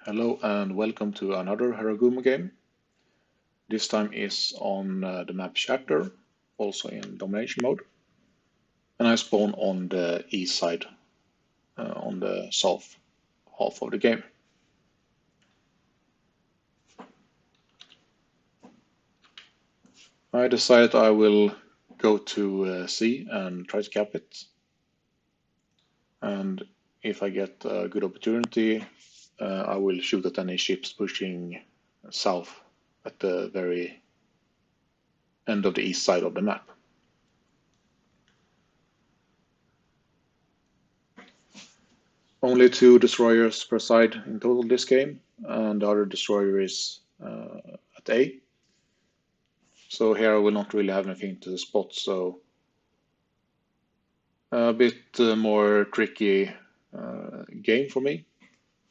Hello and welcome to another Harugumo game. This time is on the map Shatter, also in domination mode. And I spawn on the east side, on the south half of the game. I decided I will go to C and try to cap it. And if I get a good opportunity, I will shoot at any ships pushing south at the very end of the east side of the map. Only 2 destroyers per side in total this game, and the other destroyer is at A. So here I will not really have anything to spot, so a bit more tricky game for me,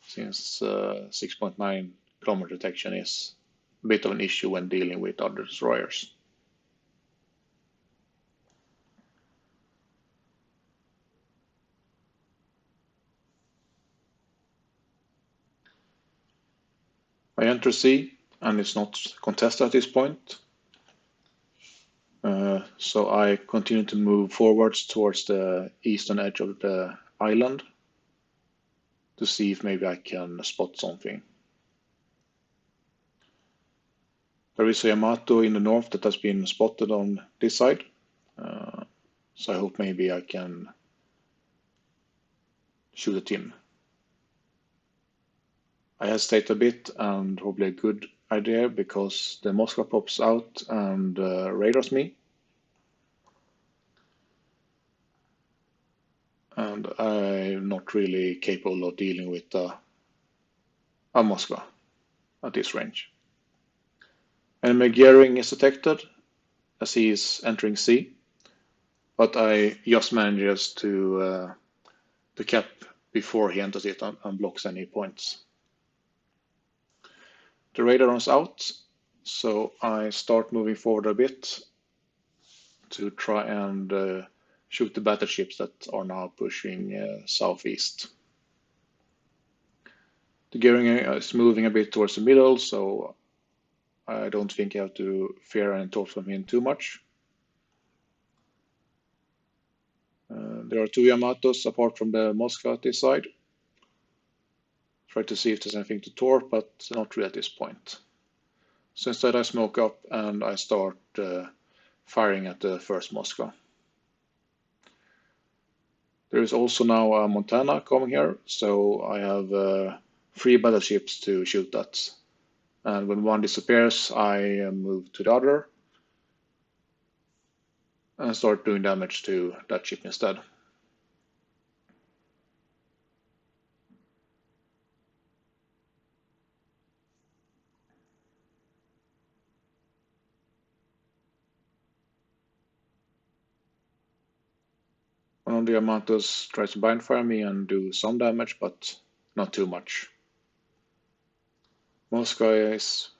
since 6.9 kilometer detection is a bit of an issue when dealing with other destroyers. I enter C, and it's not contested at this point. So I continue to move forwards towards the eastern edge of the island to see if maybe I can spot something. There is a Yamato in the north that has been spotted on this side, so I hope maybe I can shoot at him. I hesitate a bit, and probably a good idea because the Moscow pops out and radars me. And I'm not really capable of dealing with a Moscow at this range. Enemy gearing is detected as he is entering C, but I just manages to cap before he enters it and blocks any points. The radar runs out, so I start moving forward a bit to try and shoot the battleships that are now pushing southeast. The gearing is moving a bit towards the middle, so I don't think I have to fear any torps from him too much. There are 2 Yamatos apart from the Moscow at this side. Try to see if there's anything to torp, but not really at this point. So instead I smoke up and I start firing at the first Moscow. There is also now a Montana coming here, so I have 3 battleships to shoot at. And when one disappears, I move to the other and start doing damage to that ship instead. One of the Yamatos tries to bind fire me and do some damage, but not too much. Moscow is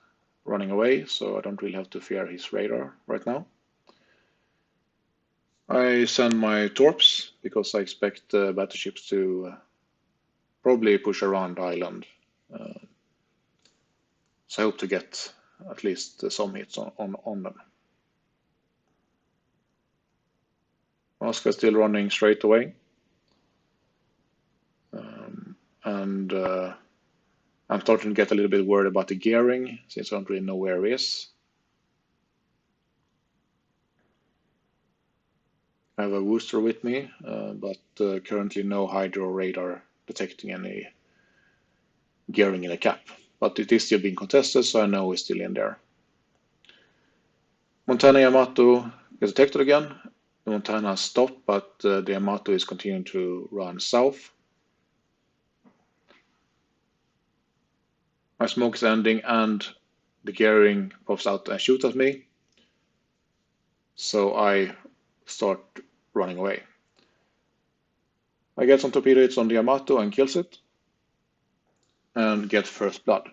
running away, so I don't really have to fear his radar right now. I send my torps because I expect the battleships to probably push around the island. So I hope to get at least some hits on them. Moscow is still running straight away. And I'm starting to get a little bit worried about the gearing since I don't really know where it is. I have a Wooster with me, but currently no hydro radar detecting any gearing in the cap. But it is still being contested, so I know it's still in there. Montana Yamato gets detected again. The Montana has stopped, but the Yamato is continuing to run south. My smoke is ending and the gearing pops out and shoots at me. So I start running away. I get some torpedo hits on the Yamato and kills it. And get first blood.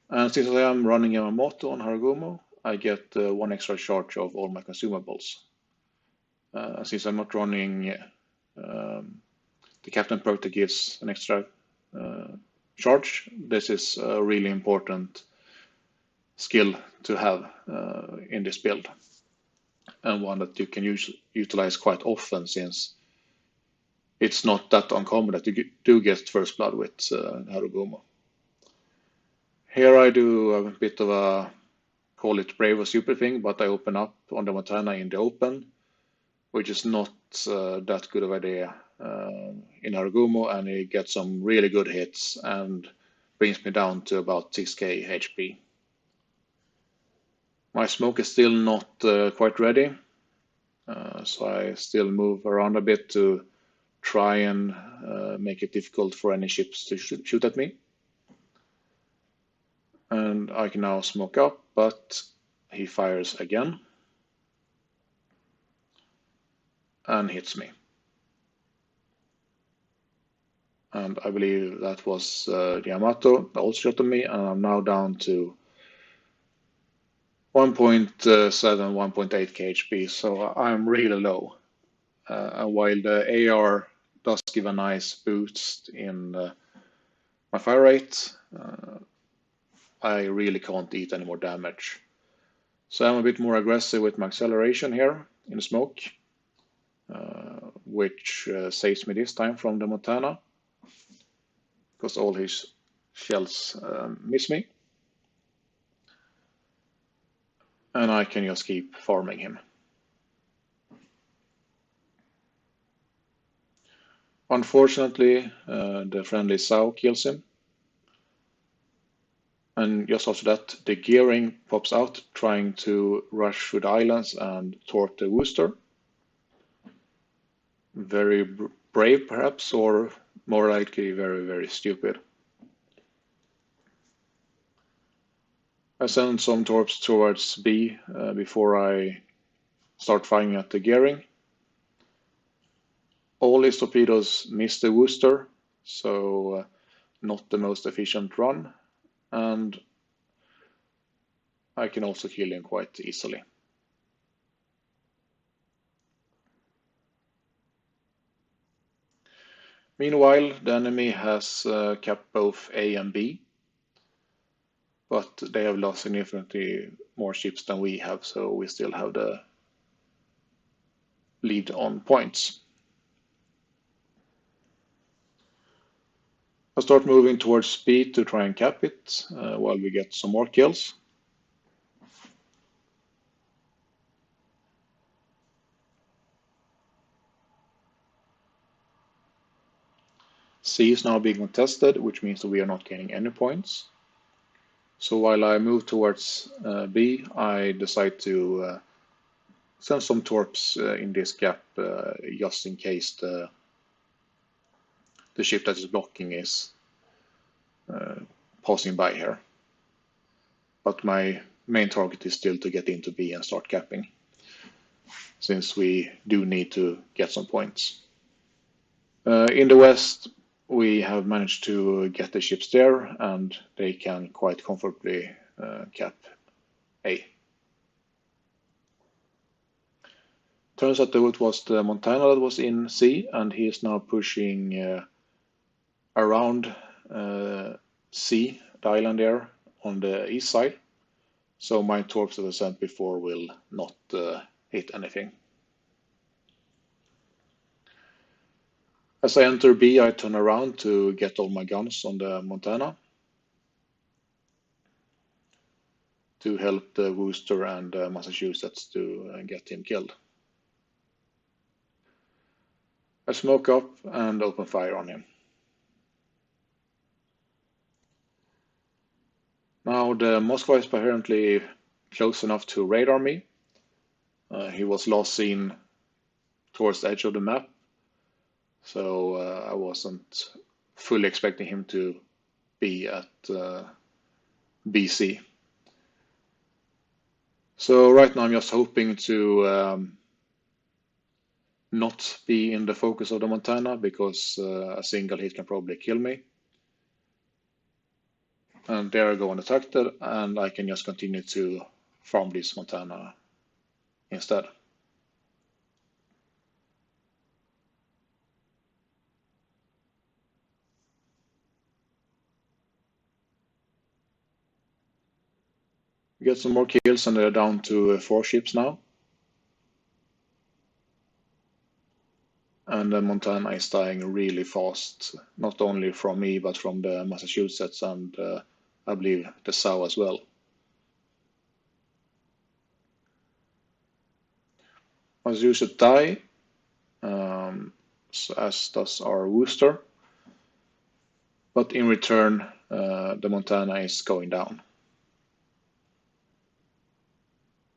And since I am running Yamamoto on Harugumo, I get 1 extra charge of all my consumables. Since I'm not running the captain perk that gives an extra charge. This is a really important skill to have in this build, and one that you can utilize quite often, since it's not that uncommon that you do get first blood with Harugumo. Here I do a bit of a, call it brave or stupid thing, but I open up on the Montana in the open, which is not that good of an idea in Harugumo, and he gets some really good hits and brings me down to about 6k HP. My smoke is still not quite ready, so I still move around a bit to try and make it difficult for any ships to shoot at me. And I can now smoke up, but he fires again and hits me. And I believe that was Yamato that also shot at me, and I'm now down to 1.7, 1.8 kHP, so I'm really low. And while the AR does give a nice boost in my fire rate, I really can't eat any more damage. So I'm a bit more aggressive with my acceleration here in the smoke, which saves me this time from the Montana, because all his shells miss me. And I can just keep farming him. Unfortunately, the friendly Sao kills him. And just after that, the gearing pops out, trying to rush through the islands and torp the Wooster. Very brave, perhaps, or more likely very, very stupid. I send some torps towards B before I start firing at the gearing. All his torpedoes miss the Wooster, so not the most efficient run, and I can also kill him quite easily. Meanwhile, the enemy has capped both A and B, but they have lost significantly more ships than we have, so we still have the lead on points. I'll start moving towards B to try and cap it while we get some more kills. C is now being contested, which means that we are not gaining any points. So while I move towards B, I decide to send some torps in this gap just in case the ship that is blocking is passing by here. But my main target is still to get into B and start capping, since we do need to get some points. In the west, we have managed to get the ships there, and they can quite comfortably cap A. Turns out that it was the Montana that was in C, and he is now pushing around C, the island there, on the east side. So my torps that I sent before will not hit anything. As I enter B, I turn around to get all my guns on the Montana to help the Wooster and Massachusetts to get him killed. I smoke up and open fire on him. Now the Moskva is apparently close enough to radar me. He was last seen towards the edge of the map, so I wasn't fully expecting him to be at BC. So right now I'm just hoping to not be in the focus of the Montana, because a single hit can probably kill me. And there I go undetected, and I can just continue to farm this Montana instead. We get some more kills and they're down to 4 ships now. And the Montana is dying really fast, not only from me, but from the Massachusetts and I believe the Sow as well. Massachusetts die, as does our Worcester. But in return, the Montana is going down.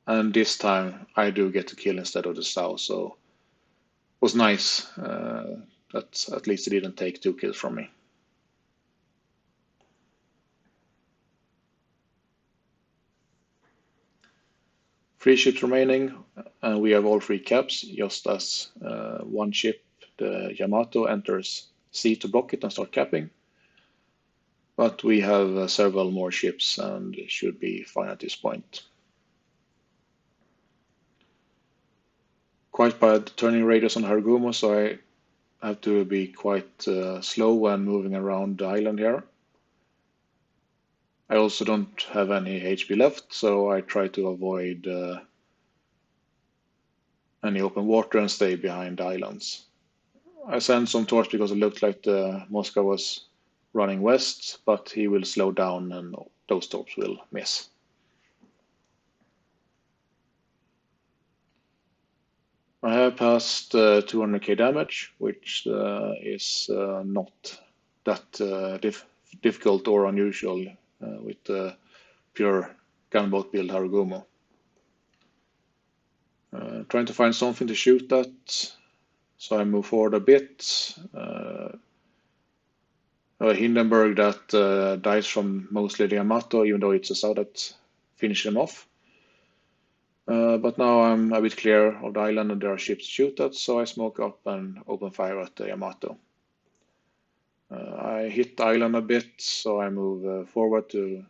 And this time I do get to kill instead of the Sow, so it was nice that at least it didn't take 2 kills from me. Three ships remaining, and we have all 3 caps, just as one ship, the Yamato, enters sea to block it and start capping. But we have several more ships and it should be fine at this point. Quite bad turning radius on Harugumo, so I have to be quite slow when moving around the island here. I also don't have any HP left, so I try to avoid any open water and stay behind the islands. I sent some torch because it looked like the Moscow was running west, but he will slow down and those torps will miss. I have passed 200k damage, which is not that difficult or unusual with the pure gunboat build Harugumo. Trying to find something to shoot at, so I move forward a bit. Hindenburg that dies from mostly the Yamato, even though it's a Sow that finishes him off. But now I'm a bit clear of the island and there are ships to shoot at, so I smoke up and open fire at the Yamato. I hit the island a bit, so I move forward to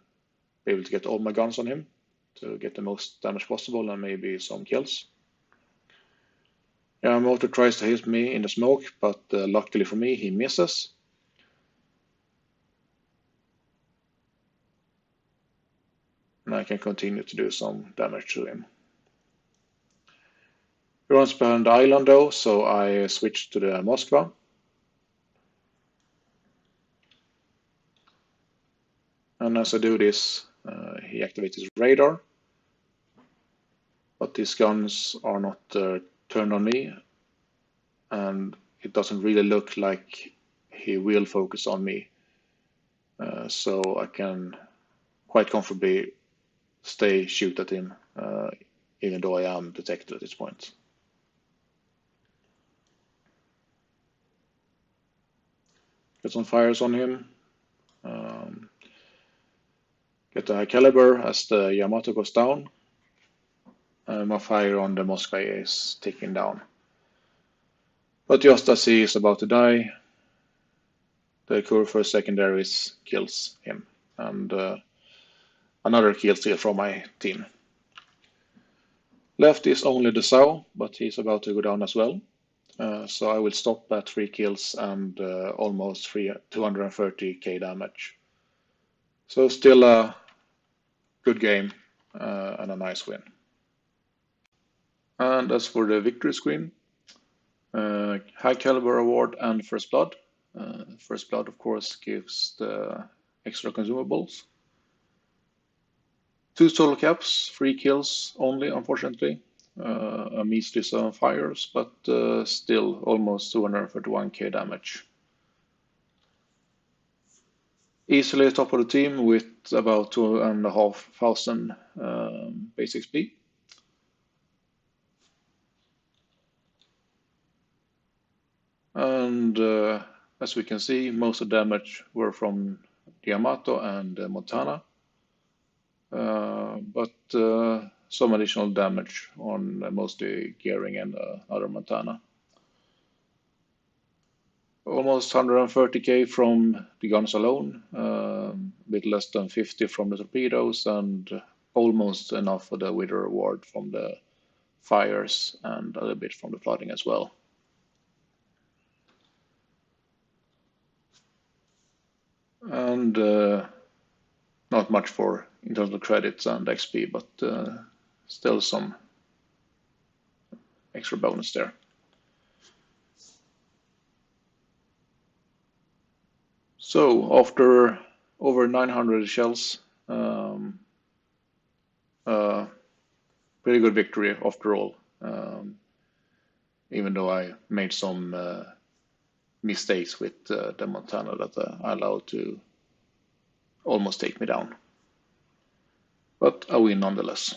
be able to get all my guns on him to get the most damage possible and maybe some kills. Yamato tries to hit me in the smoke, but luckily for me he misses. And I can continue to do some damage to him. He runs behind the island though, so I switch to the Moskva. And as I do this, he activates his radar. But his guns are not turned on me, and it doesn't really look like he will focus on me. So I can quite comfortably shoot at him, even though I am detected at this point. Get some fires on him. Get a high caliber as the Yamato goes down. My fire on the Moscow is ticking down. But just as he is about to die, the Kurfür secondaries kills him. And another kill steal from my team. Left is only the Sow, but he's about to go down as well. So I will stop at 3 kills and almost 230k damage. So still a good game and a nice win. And as for the victory screen, high caliber award and first blood. First blood, of course, gives the extra consumables. 2 solo caps, 3 kills only, unfortunately. A measly 7 fires, but still almost 231k damage. Easily top of the team with about 2,500 base XP. And as we can see, most of the damage were from the Yamato and Montana. But some additional damage on mostly gearing and other Montana. Almost 130k from the guns alone, a bit less than 50 from the torpedoes, and almost enough for the Wither reward from the fires and a little bit from the flooding as well. And not not much for in terms of credits and XP, but still some extra bonus there. So after over 900 shells, pretty good victory after all. Even though I made some mistakes with the Montana that I allowed to almost take me down. But a win nonetheless.